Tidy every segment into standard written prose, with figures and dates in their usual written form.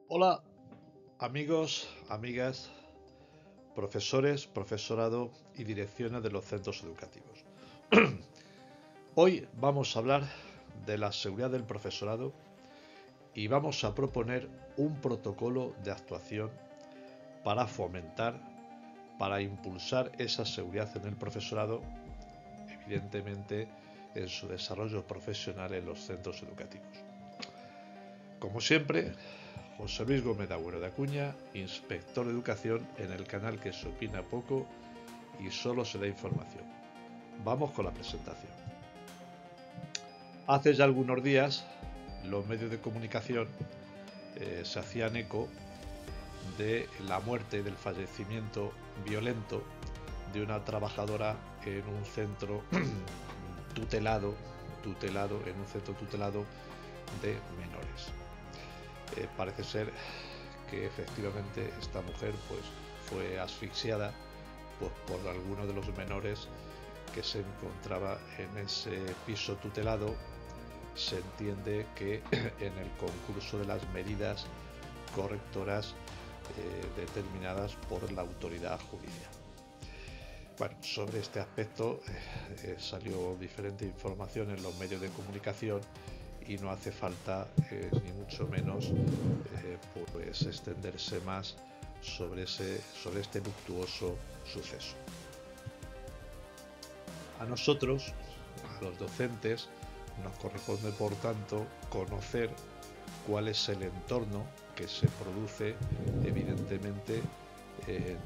Hola amigos, amigas, profesores, profesorado y direcciones de los centros educativos. Hoy vamos a hablar de la seguridad del profesorado y vamos a proponer un protocolo de actuación para fomentar, para impulsar esa seguridad en el profesorado, evidentemente en su desarrollo profesional en los centros educativos. Como siempre, José Luis Gómez Agüero de Acuña, inspector de educación en el canal que se opina poco y solo se da información. Vamos con la presentación. Hace ya algunos días los medios de comunicación se hacían eco de la muerte, del fallecimiento violento de una trabajadora en un centro tutelado, en un centro tutelado de menores. Parece ser que efectivamente esta mujer pues fue asfixiada por alguno de los menores que se encontraba en ese piso tutelado. Se entiende que en el concurso de las medidas correctoras determinadas por la autoridad judicial. Bueno, sobre este aspecto salió diferente información en los medios de comunicación y no hace falta ni mucho menos pues extenderse más sobre este luctuoso suceso. A nosotros, a los docentes, nos corresponde por tanto conocer cuál es el entorno que se produce evidentemente en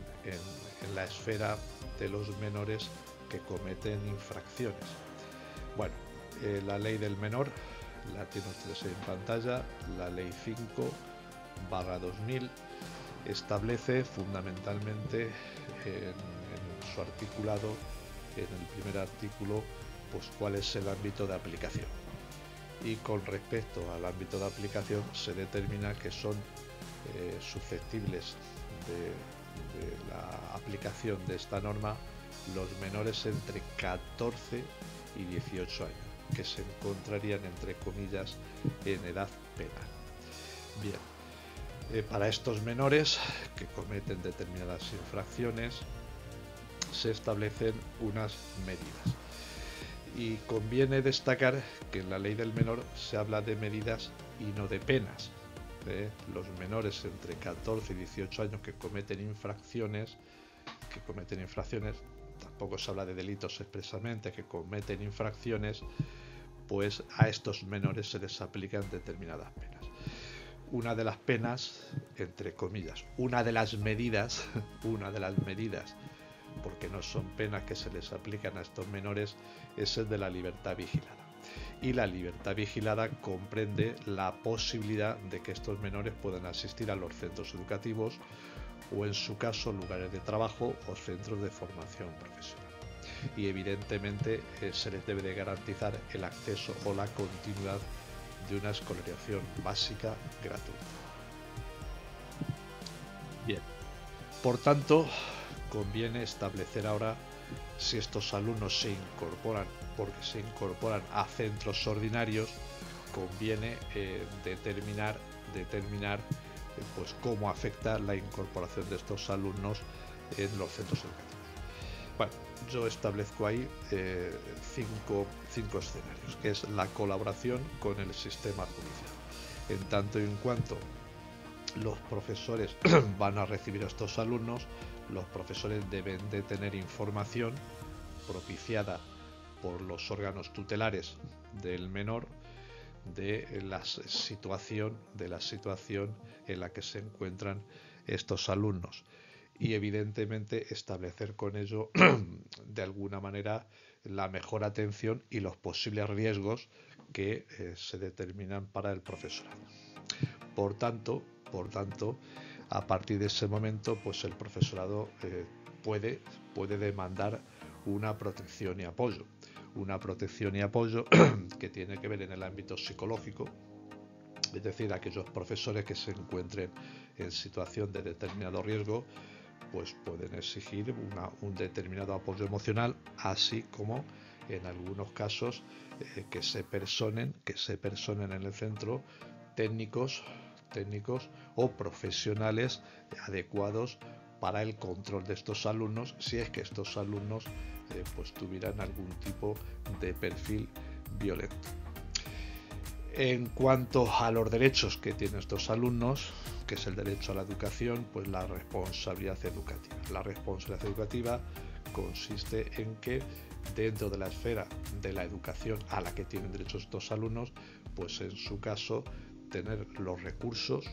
la esfera de los menores que cometen infracciones. Bueno, la ley del menor la tienen ustedes en pantalla, la ley 5/2000 establece fundamentalmente en su articulado, en el primer artículo, pues cuál es el ámbito de aplicación. Y con respecto al ámbito de aplicación se determina que son susceptibles de la aplicación de esta norma los menores entre 14 y 18 años, que se encontrarían entre comillas en edad penal. Bien, para estos menores que cometen determinadas infracciones se establecen unas medidas. Y conviene destacar que en la ley del menor se habla de medidas y no de penas. Los menores entre 14 y 18 años que cometen infracciones, tampoco se habla de delitos expresamente, que cometen infracciones, pues a estos menores se les aplican determinadas penas. Una de las penas, entre comillas, una de las medidas, porque no son penas que se les aplican a estos menores, es el de la libertad vigilada. Y la libertad vigilada comprende la posibilidad de que estos menores puedan asistir a los centros educativos o, en su caso, lugares de trabajo o centros de formación profesional. Y evidentemente se les debe de garantizar el acceso o la continuidad de una escolarización básica gratuita. Bien, por tanto, conviene establecer ahora si estos alumnos se incorporan, porque se incorporan a centros ordinarios, conviene determinar pues cómo afecta la incorporación de estos alumnos en los centros educativos. Bueno, yo establezco ahí cinco escenarios, que es la colaboración con el sistema judicial. En tanto y en cuanto los profesores van a recibir a estos alumnos, los profesores deben de tener información propiciada por los órganos tutelares del menor de la situación en la que se encuentran estos alumnos, y evidentemente establecer con ello de alguna manera la mejor atención y los posibles riesgos que se determinan para el profesorado. Por tanto, a partir de ese momento, pues el profesorado puede demandar una protección y apoyo. Una protección y apoyo que tiene que ver en el ámbito psicológico, es decir, aquellos profesores que se encuentren en situación de determinado riesgo, pues pueden exigir un determinado apoyo emocional, así como en algunos casos que se personen en el centro técnicos técnicos o profesionales adecuados para el control de estos alumnos, si es que estos alumnos pues tuvieran algún tipo de perfil violento. En cuanto a los derechos que tienen estos alumnos, que es el derecho a la educación, pues la responsabilidad educativa. La responsabilidad educativa consiste en que dentro de la esfera de la educación a la que tienen derecho estos alumnos, pues en su caso tener los recursos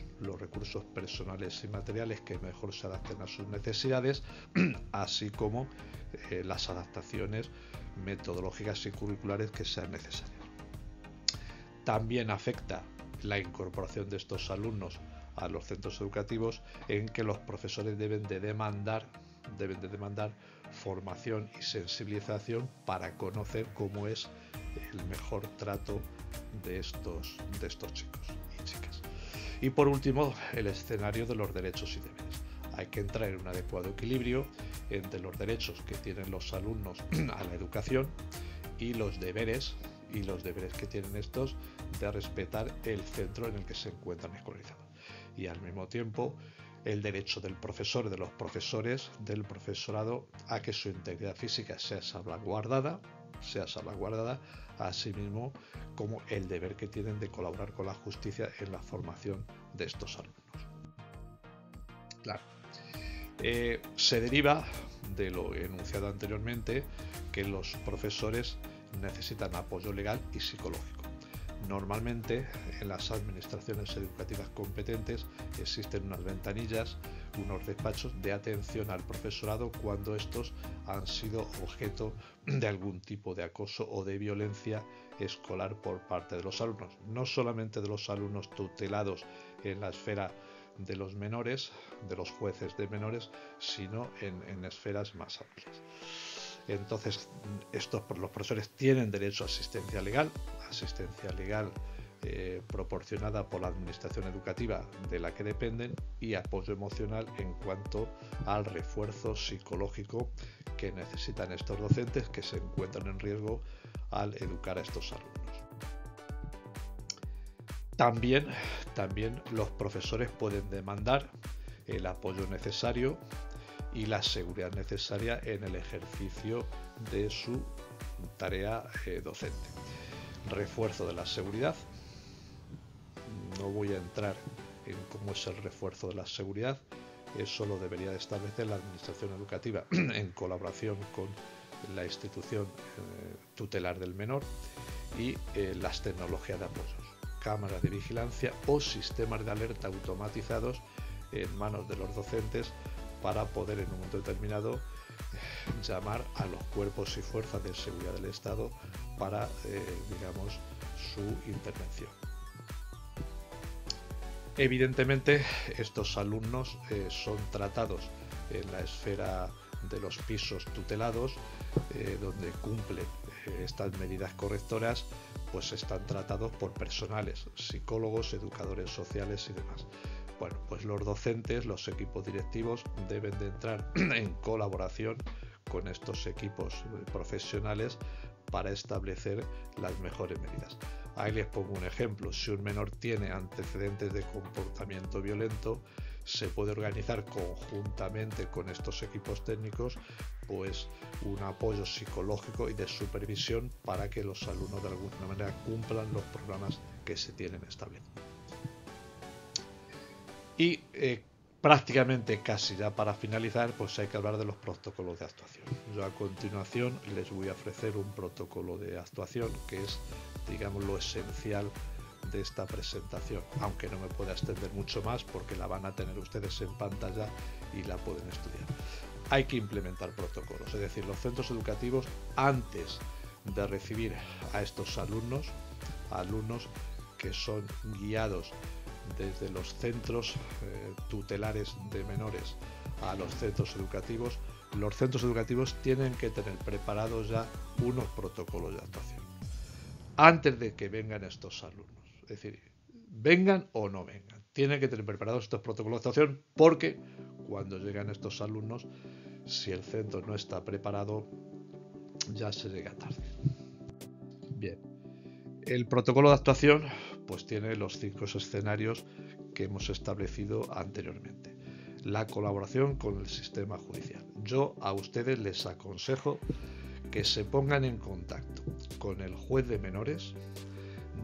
personales y materiales que mejor se adapten a sus necesidades, así como las adaptaciones metodológicas y curriculares que sean necesarias. También afecta la incorporación de estos alumnos a los centros educativos, en que los profesores deben de demandar formación y sensibilización para conocer cómo es el mejor trato de estos chicos y chicas. Y por último, el escenario de los derechos y deberes. Hay que entrar en un adecuado equilibrio entre los derechos que tienen los alumnos a la educación y los deberes que tienen estos de respetar el centro en el que se encuentran escolarizados. Y al mismo tiempo el derecho del profesor, de los profesores, del profesorado, a que su integridad física sea salvaguardada, así mismo como el deber que tienen de colaborar con la justicia en la formación de estos alumnos. Claro, se deriva de lo enunciado anteriormente, que los profesores necesitan apoyo legal y psicológico. Normalmente en las administraciones educativas competentes existen unas ventanillas, unos despachos de atención al profesorado cuando estos han sido objeto de algún tipo de acoso o de violencia escolar por parte de los alumnos. No solamente de los alumnos tutelados en la esfera de los menores, de los jueces de menores, sino en esferas más amplias. Entonces, los profesores tienen derecho a asistencia legal proporcionada por la administración educativa de la que dependen, y apoyo emocional en cuanto al refuerzo psicológico que necesitan estos docentes que se encuentran en riesgo al educar a estos alumnos. También los profesores pueden demandar el apoyo necesario y la seguridad necesaria en el ejercicio de su tarea docente. Refuerzo de la seguridad. No voy a entrar en cómo es el refuerzo de la seguridad, eso lo debería de establecer la administración educativa en colaboración con la institución tutelar del menor, y las tecnologías de apoyos, cámaras de vigilancia o sistemas de alerta automatizados en manos de los docentes para poder en un momento determinado llamar a los cuerpos y fuerzas de seguridad del Estado para, su intervención. Evidentemente, estos alumnos son tratados en la esfera de los pisos tutelados, donde cumplen estas medidas correctoras, pues están tratados por personales, psicólogos, educadores sociales y demás. Bueno, pues los docentes, los equipos directivos deben de entrar en colaboración con estos equipos profesionales para establecer las mejores medidas. Ahí les pongo un ejemplo. Si un menor tiene antecedentes de comportamiento violento, se puede organizar conjuntamente con estos equipos técnicos pues un apoyo psicológico y de supervisión para que los alumnos de alguna manera cumplan los programas que se tienen establecidos. Y prácticamente casi ya para finalizar, pues hay que hablar de los protocolos de actuación. Yo a continuación les voy a ofrecer un protocolo de actuación que es, digamos, lo esencial de esta presentación, aunque no me pueda extender mucho más porque la van a tener ustedes en pantalla y la pueden estudiar. Hay que implementar protocolos, es decir, los centros educativos, antes de recibir a estos alumnos que son guiados desde los centros tutelares de menores a los centros educativos, los centros educativos tienen que tener preparados ya unos protocolos de actuación antes de que vengan estos alumnos. Es decir, vengan o no vengan, tienen que tener preparados estos protocolos de actuación, porque cuando llegan estos alumnos, si el centro no está preparado, ya se llega tarde. Bien, el protocolo de actuación pues tiene los 5 escenarios que hemos establecido anteriormente. La colaboración con el sistema judicial. Yo a ustedes les aconsejo que se pongan en contacto con el juez de menores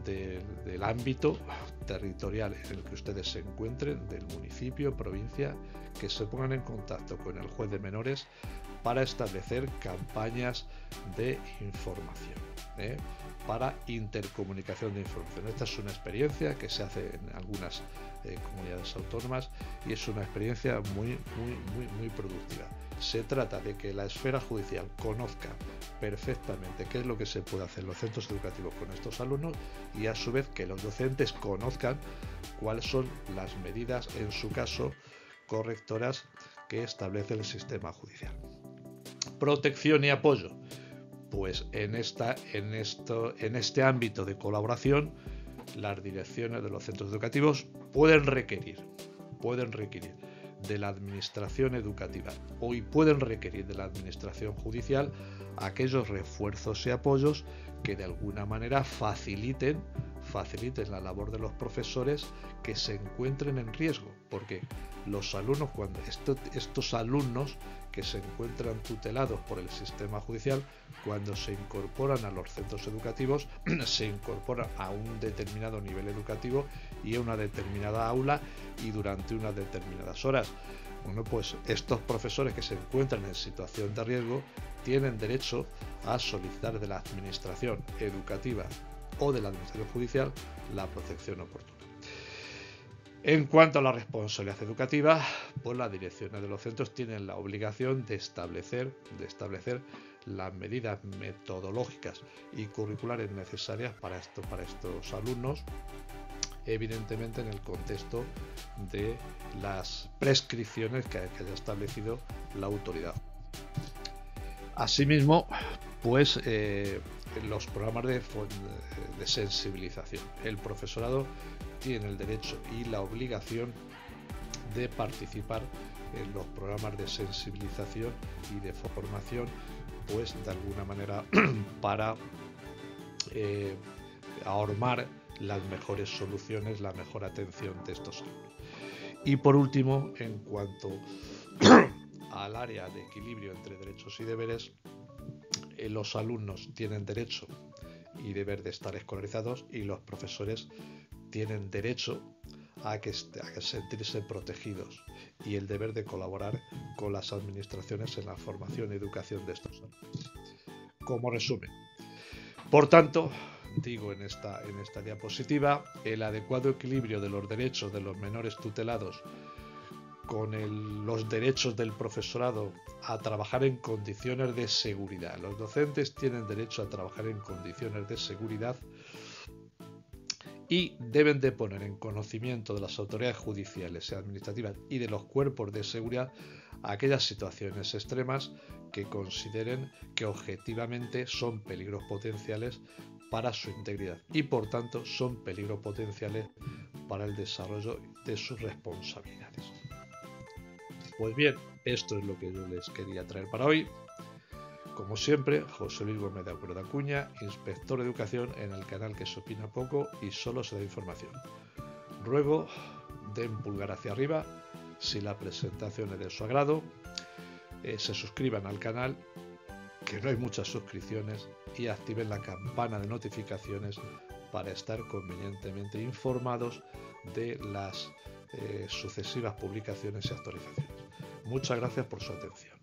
del ámbito territorial en el que ustedes se encuentren, del municipio, provincia, que se pongan en contacto con el juez de menores para establecer campañas de información, para intercomunicación de información. Esta es una experiencia que se hace en algunas comunidades autónomas y es una experiencia muy productiva. Se trata de que la esfera judicial conozca perfectamente qué es lo que se puede hacer en los centros educativos con estos alumnos y a su vez que los docentes conozcan cuáles son las medidas, en su caso, correctoras que establece el sistema judicial. Protección y apoyo. Pues en este ámbito de colaboración, las direcciones de los centros educativos pueden requerir de la administración educativa y pueden requerir de la administración judicial aquellos refuerzos y apoyos que de alguna manera faciliten la labor de los profesores que se encuentren en riesgo, porque los alumnos, cuando estos alumnos que se encuentran tutelados por el sistema judicial, cuando se incorporan a los centros educativos, se incorporan a un determinado nivel educativo y a una determinada aula y durante unas determinadas horas. Bueno, pues estos profesores que se encuentran en situación de riesgo tienen derecho a solicitar de la administración educativa o de la administración judicial la protección oportuna. En cuanto a la responsabilidad educativa, pues las direcciones de los centros tienen la obligación de establecer las medidas metodológicas y curriculares necesarias para estos alumnos, evidentemente en el contexto de las prescripciones que haya establecido la autoridad. Asimismo, pues los programas de sensibilización. El profesorado tiene el derecho y la obligación de participar en los programas de sensibilización y de formación, pues de alguna manera para ahormar las mejores soluciones, la mejor atención de estos alumnos. Y por último, en cuanto al área de equilibrio entre derechos y deberes, los alumnos tienen derecho y deber de estar escolarizados y los profesores tienen derecho a sentirse protegidos y el deber de colaborar con las administraciones en la formación y educación de estos alumnos. Como resumen, por tanto, digo en esta diapositiva, el adecuado equilibrio de los derechos de los menores tutelados con los derechos del profesorado a trabajar en condiciones de seguridad. Los docentes tienen derecho a trabajar en condiciones de seguridad y deben de poner en conocimiento de las autoridades judiciales y administrativas y de los cuerpos de seguridad aquellas situaciones extremas que consideren que objetivamente son peligros potenciales para su integridad y por tanto son peligros potenciales para el desarrollo de sus responsabilidades. Pues bien, esto es lo que yo les quería traer para hoy. Como siempre, José Luis Gómez de Acuerdo Acuña, inspector de educación en el canal que se opina poco y solo se da información. Ruego den pulgar hacia arriba si la presentación es de su agrado, se suscriban al canal, que no hay muchas suscripciones, y activen la campana de notificaciones para estar convenientemente informados de las sucesivas publicaciones y actualizaciones. Muchas gracias por su atención.